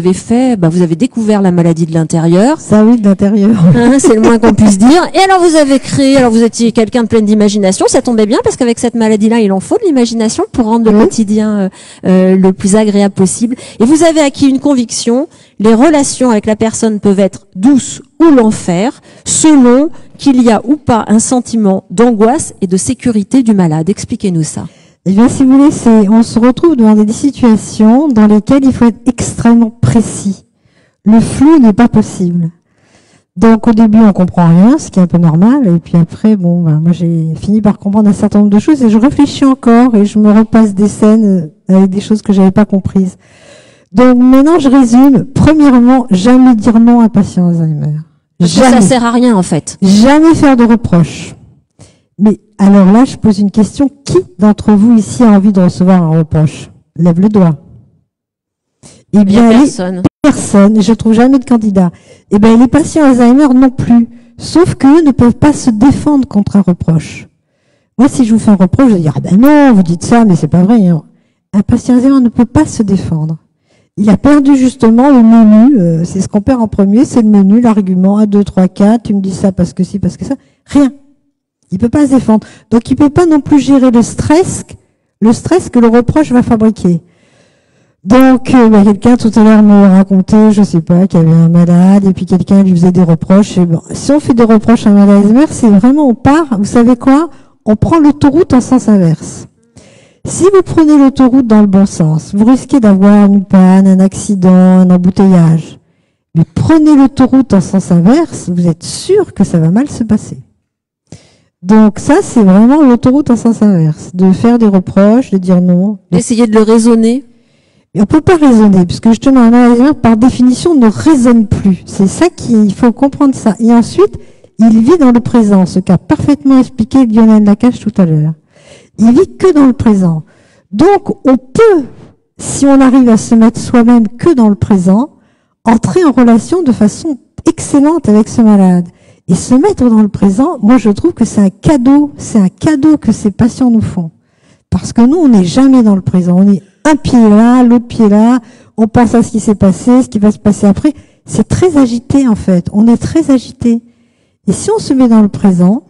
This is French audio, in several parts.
avez fait, vous avez découvert la maladie de l'intérieur. Ça oui, de l'intérieur. Hein, c'est le moins qu'on puisse dire. Et alors vous avez créé, alors vous étiez quelqu'un de plein d'imagination, ça tombait bien parce qu'avec cette maladie-là, il en faut de l'imagination pour rendre le quotidien le plus agréable possible. Et vous avez acquis une conviction, les relations avec la personne peuvent être douces ou l'enfer, selon qu'il y a ou pas un sentiment d'angoisse et de sécurité du malade. Expliquez-nous ça. Eh bien, si vous voulez, on se retrouve devant des situations dans lesquelles il faut être extrêmement précis. Le flou n'est pas possible. Donc, au début, on comprend rien, ce qui est un peu normal. Et puis après, moi, j'ai fini par comprendre un certain nombre de choses et je réfléchis encore et je me repasse des scènes avec des choses que j'avais pas comprises. Donc, maintenant, je résume. Premièrement, jamais dire non à un patient Alzheimer. Parce que ça sert à rien, en fait. Jamais faire de reproches. Mais alors là, je pose une question. Qui d'entre vous ici a envie de recevoir un reproche? Lève le doigt. Eh bien, personne. Personne. Je trouve jamais de candidat. Eh bien, les patients Alzheimer non plus. Sauf qu'eux ne peuvent pas se défendre contre un reproche. Moi, si je vous fais un reproche, je vais dire, ah ben non, vous dites ça, mais c'est pas vrai. Hein. Un patient Alzheimer ne peut pas se défendre. Il a perdu justement le menu. C'est ce qu'on perd en premier, c'est le menu, l'argument 1, 2, 3, 4. Tu me dis ça parce que si, parce que ça. Rien. Il peut pas se défendre. Donc, il peut pas non plus gérer le stress que le reproche va fabriquer. Donc, quelqu'un tout à l'heure me racontait, je sais pas, qu'il y avait un malade, et puis quelqu'un lui faisait des reproches. Et bon, si on fait des reproches à un malade Alzheimer, c'est vraiment, on part, vous savez quoi? On prend l'autoroute en sens inverse. Si vous prenez l'autoroute dans le bon sens, vous risquez d'avoir une panne, un accident, un embouteillage. Mais prenez l'autoroute en sens inverse, vous êtes sûr que ça va mal se passer. Donc ça, c'est vraiment l'autoroute en sens inverse. De faire des reproches, de dire non. Essayer de le raisonner. Mais on peut pas raisonner, puisque justement, un Alzheimer, par définition, ne raisonne plus. C'est ça il faut comprendre ça. Et ensuite, il vit dans le présent, ce qu'a parfaitement expliqué Lionel Nakache tout à l'heure. Il vit que dans le présent. Donc, on peut, si on arrive à se mettre soi-même que dans le présent, entrer en relation de façon excellente avec ce malade. Et se mettre dans le présent, moi je trouve que c'est un cadeau que ces patients nous font. Parce que nous, on n'est jamais dans le présent. On est un pied là, l'autre pied là, on pense à ce qui s'est passé, ce qui va se passer après. C'est très agité en fait, on est très agité. Et si on se met dans le présent,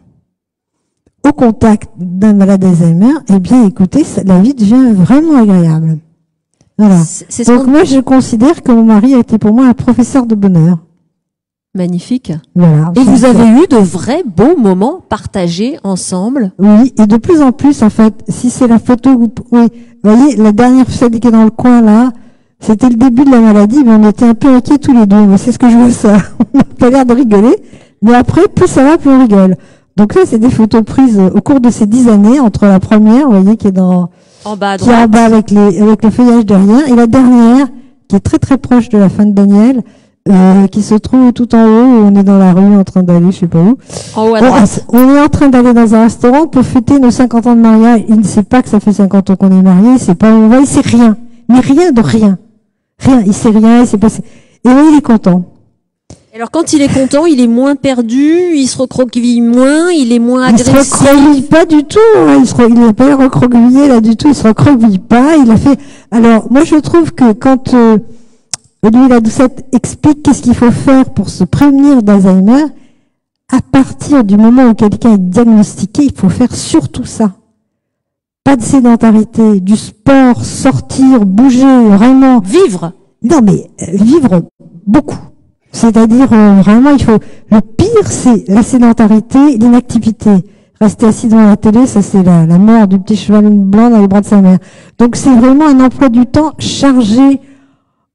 au contact d'un malade Alzheimer, eh bien écoutez, la vie devient vraiment agréable. Voilà. Donc moi je considère que mon mari a été pour moi un professeur de bonheur. Magnifique. Voilà. Et vous avez eu de vrais beaux moments partagés ensemble? Oui, et de plus en plus, en fait, si c'est la photo, vous voyez, la dernière celle qui est dans le coin, là, c'était le début de la maladie, mais on était un peu inquiets tous les deux. Mais c'est ce que je vois ça. On n'a pas l'air de rigoler. Mais après, plus ça va, plus on rigole. Donc là, c'est des photos prises au cours de ces 10 années, entre la première, vous voyez, qui est en bas à droite, qui est en bas avec le feuillage derrière, et la dernière, qui est très très proche de la fin de Daniel, qui se trouve tout en haut, où on est dans la rue en train d'aller, je sais pas où. En haut à droite. On est en train d'aller dans un restaurant pour fêter nos 50 ans de mariage. Il ne sait pas que ça fait 50 ans qu'on est mariés, il sait pas où on va, il sait rien. Mais rien de rien. Rien, il sait rien, il s'est passé. Et là, il est content. Alors, quand il est content, il est moins perdu, il se recroqueville moins, il est moins agressif. Il se recroqueville pas du tout, hein. Il n'a pas recroquevillé là du tout, il se recroqueville pas, il a fait. Alors, moi, je trouve que quand, Louis Ladoucette explique qu'est-ce qu'il faut faire pour se prévenir d'Alzheimer, à partir du moment où quelqu'un est diagnostiqué, il faut faire surtout ça. Pas de sédentarité, du sport, sortir, bouger, vraiment. Vivre. Non, mais vivre beaucoup. C'est-à-dire, vraiment, il faut... Le pire, c'est la sédentarité, l'inactivité. Rester assis devant la télé, ça c'est la mort du petit cheval blanc dans les bras de sa mère. Donc c'est vraiment un emploi du temps chargé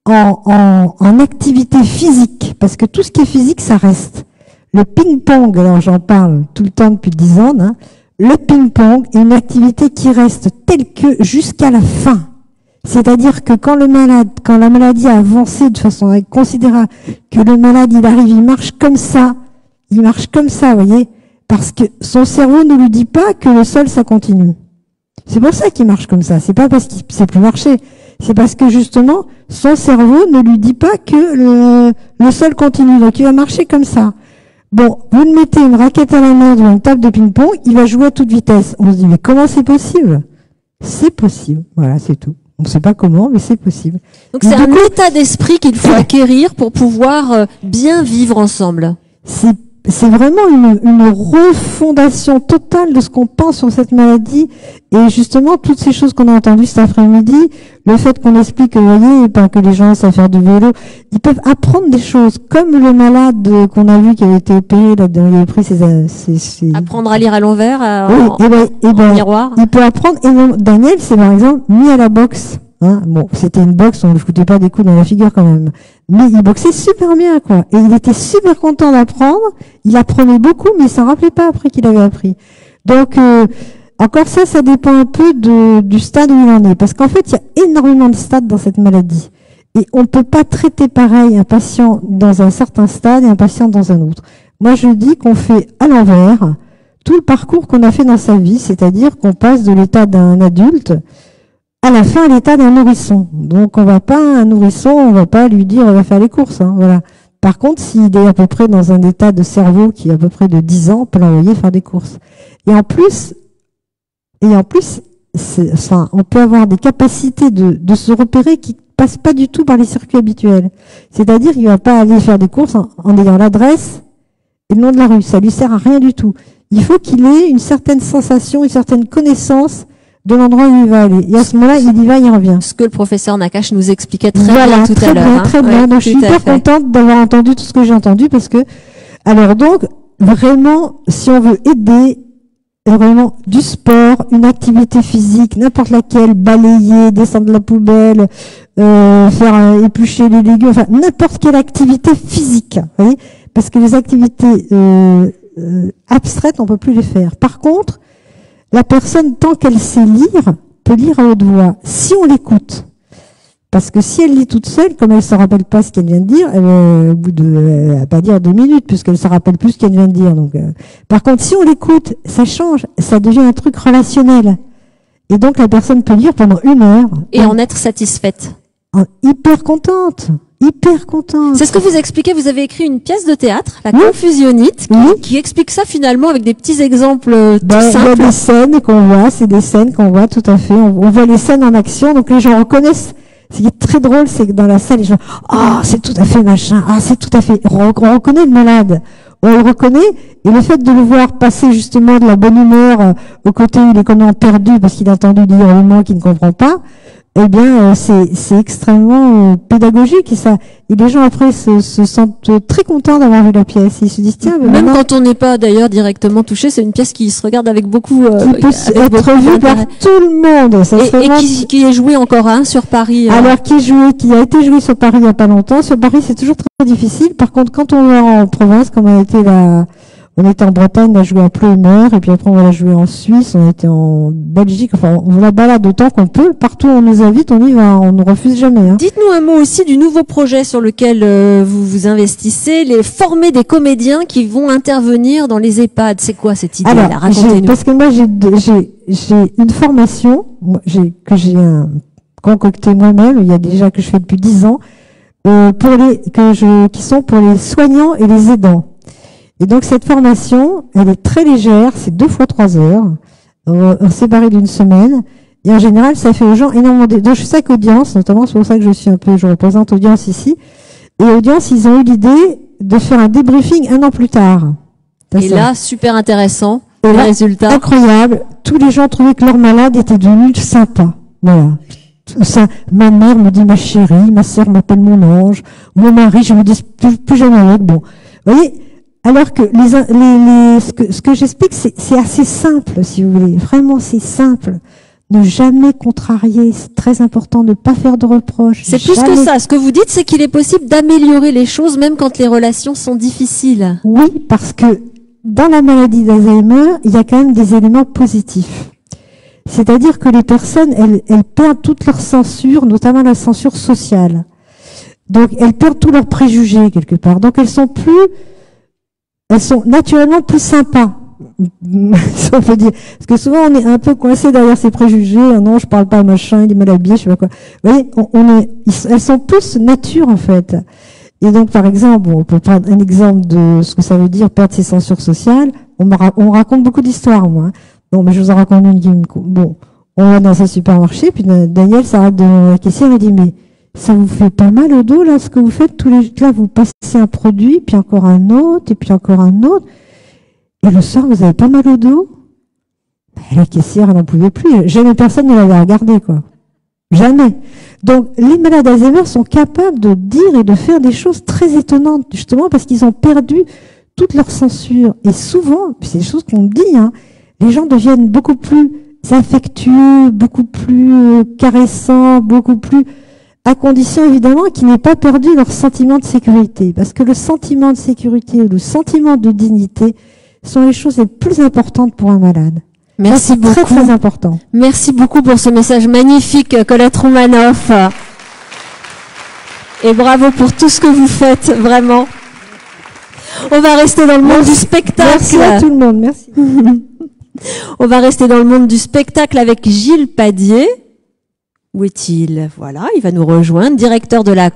en activité physique, parce que tout ce qui est physique, ça reste. Le ping-pong, alors j'en parle tout le temps depuis 10 ans, hein, le ping-pong est une activité qui reste telle que jusqu'à la fin. C'est-à-dire que quand la maladie a avancé de façon considérable, que le malade, il arrive, il marche comme ça, vous voyez, parce que son cerveau ne lui dit pas que le sol, ça continue. C'est pour ça qu'il marche comme ça. C'est pas parce qu'il sait plus marcher. C'est parce que justement, son cerveau ne lui dit pas que le sol continue. Donc il va marcher comme ça. Bon, vous le mettez une raquette à la main devant une table de ping-pong, il va jouer à toute vitesse. On se dit, mais comment c'est possible? C'est possible. Voilà, c'est tout. On ne sait pas comment, mais c'est possible. Donc c'est un état d'esprit qu'il faut acquérir pour pouvoir bien vivre ensemble. C'est vraiment une refondation totale de ce qu'on pense sur cette maladie. Et justement, toutes ces choses qu'on a entendues cet après-midi, le fait qu'on explique que, vous voyez, que les gens savent faire du vélo, ils peuvent apprendre des choses. Comme le malade qu'on a vu qui avait été opéré, là, il avait pris ses apprendre à lire à l'envers, en miroir. Il peut apprendre. Et Daniel, c'est par exemple mis à la boxe. Hein, bon, c'était une boxe, on ne foutait pas des coups dans la figure quand même. Mais il boxait super bien, quoi. Et il était super content d'apprendre. Il apprenait beaucoup, mais il s'en rappelait pas après qu'il avait appris. Donc, encore ça dépend un peu du stade où il en est. Parce qu'en fait, il y a énormément de stades dans cette maladie. Et on ne peut pas traiter pareil un patient dans un certain stade et un patient dans un autre. Moi, je dis qu'on fait à l'envers tout le parcours qu'on a fait dans sa vie, c'est-à-dire qu'on passe de l'état d'un adulte à la fin, l'état d'un nourrisson. Donc, un nourrisson, on va pas lui dire, on va faire les courses, hein, voilà. Par contre, s'il est à peu près dans un état de cerveau qui est à peu près de 10 ans, on peut l'envoyer faire des courses. Et en plus, on peut avoir des capacités de se repérer qui passent pas du tout par les circuits habituels. C'est-à-dire qu'il va pas aller faire des courses en ayant l'adresse et le nom de la rue. Ça lui sert à rien du tout. Il faut qu'il ait une certaine sensation, une certaine connaissance de l'endroit où il va aller. Et à ce moment-là, il y va, il revient. Ce que le professeur Nakache nous expliquait très bien tout à l'heure. Très bien. Donc, je suis hyper contente d'avoir entendu tout ce que j'ai entendu parce que, alors donc, vraiment, si on veut aider, vraiment, du sport, une activité physique, n'importe laquelle, balayer, descendre la poubelle, faire éplucher les légumes, enfin, n'importe quelle activité physique, vous voyez, parce que les activités, abstraites, on peut plus les faire. Par contre, la personne, tant qu'elle sait lire, peut lire à haute voix, si on l'écoute. Parce que si elle lit toute seule, comme elle ne se rappelle pas ce qu'elle vient de dire, au bout elle va pas dire 2 minutes, puisqu'elle se rappelle plus ce qu'elle vient de dire. Donc, par contre, si on l'écoute, ça change, ça devient un truc relationnel. Et donc, la personne peut lire pendant 1 heure. Et en être satisfaite. Hyper contente. C'est ce que vous expliquez. Vous avez écrit une pièce de théâtre, La Confusionnite, qui explique ça finalement avec des petits exemples tout simples. Il y a des scènes qu'on voit, c'est des scènes qu'on voit tout à fait. On voit les scènes en action, donc les gens reconnaissent. Ce qui est très drôle, c'est que dans la salle, les gens, c'est tout à fait machin, c'est tout à fait. On reconnaît le malade. On le reconnaît, et le fait de le voir passer justement de la bonne humeur au côté où il est complètement perdu parce qu'il a entendu dire le mot qu'il ne comprend pas, eh bien, c'est extrêmement pédagogique et les gens après se sentent très contents d'avoir vu la pièce. Ils se disent tiens, mais même quand on n'est pas d'ailleurs directement touché, c'est une pièce qui se regarde avec beaucoup qui peut être vue par tout le monde. Ça qui est jouée encore sur Paris. Alors qui a été joué sur Paris il n'y a pas longtemps. Sur Paris, c'est toujours très difficile. Par contre, quand on va en province, comme on était en Bretagne, on a joué à Pleumer, et puis après on va la jouer en Suisse, on était en Belgique, enfin on la balade autant qu'on peut, partout où on nous invite, on y va, on ne refuse jamais. Hein. Dites-nous un mot aussi du nouveau projet sur lequel vous vous investissez, former des comédiens qui vont intervenir dans les EHPAD. C'est quoi cette idée-là? Racontez-nous. Parce que moi j'ai une formation que j'ai concoctée moi-même, il y a déjà que je fais depuis 10 ans, qui sont pour les soignants et les aidants. Et donc cette formation, elle est très légère, c'est 2 fois 3 heures, séparée d'1 semaine. Et en général, ça fait aux gens énormément de... Donc je suis 5 audiences, notamment c'est pour ça que je représente Audience ici. Et Audience, ils ont eu l'idée de faire un débriefing 1 an plus tard. Et là, super intéressant, les résultats. Incroyable. Tous les gens trouvaient que leur malade était devenu sympa. Voilà. Ça, ma mère me dit ma chérie, ma sœur m'appelle mon ange, mon mari, je me dis plus jamais avec. Bon, vous voyez. Alors que ce que j'explique, c'est assez simple, si vous voulez. Vraiment, c'est simple. Ne jamais contrarier. C'est très important de ne pas faire de reproches. C'est plus que ça. Ce que vous dites, c'est qu'il est possible d'améliorer les choses, même quand les relations sont difficiles. Oui, parce que dans la maladie d'Alzheimer, il y a quand même des éléments positifs. C'est-à-dire que les personnes, elles perdent toute leur censure, notamment la censure sociale. Donc, elles perdent tous leurs préjugés, quelque part. Donc, elles sont naturellement plus sympas. Si on peut dire. Parce que souvent, on est un peu coincé derrière ses préjugés. Oh non, je parle pas machin, il est mal habillé, je sais pas quoi. Vous voyez, elles sont plus nature, en fait. Et donc, par exemple, on peut prendre un exemple de ce que ça veut dire perdre ses censures sociales. On raconte beaucoup d'histoires, moi. Bon, mais je vous en raconte une qui bon. On va dans un supermarché, puis Daniel s'arrête devant la caissière et dit, mais ça vous fait pas mal au dos, là, ce que vous faites tous les... Là, vous passez un produit, puis encore un autre, et puis encore un autre. Et le soir, vous avez pas mal au dos? La caissière, elle n'en pouvait plus. Jamais personne ne l'avait regardé, quoi. Jamais. Donc, les malades d'Alzheimer sont capables de dire et de faire des choses très étonnantes, justement parce qu'ils ont perdu toute leur censure. Et souvent, c'est des choses qu'on me dit, hein, les gens deviennent beaucoup plus affectueux, beaucoup plus caressants, beaucoup plus... à condition évidemment qu'ils n'aient pas perdu leur sentiment de sécurité. Parce que le sentiment de sécurité ou le sentiment de dignité sont les choses les plus importantes pour un malade. Merci beaucoup. Très très important. Merci beaucoup pour ce message magnifique, Colette Roumanoff. Et bravo pour tout ce que vous faites, vraiment. On va rester dans le monde du spectacle. Merci à tout le monde, merci. On va rester dans le monde du spectacle avec Gilles Padier. Où est-il? Voilà, il va nous rejoindre, directeur de la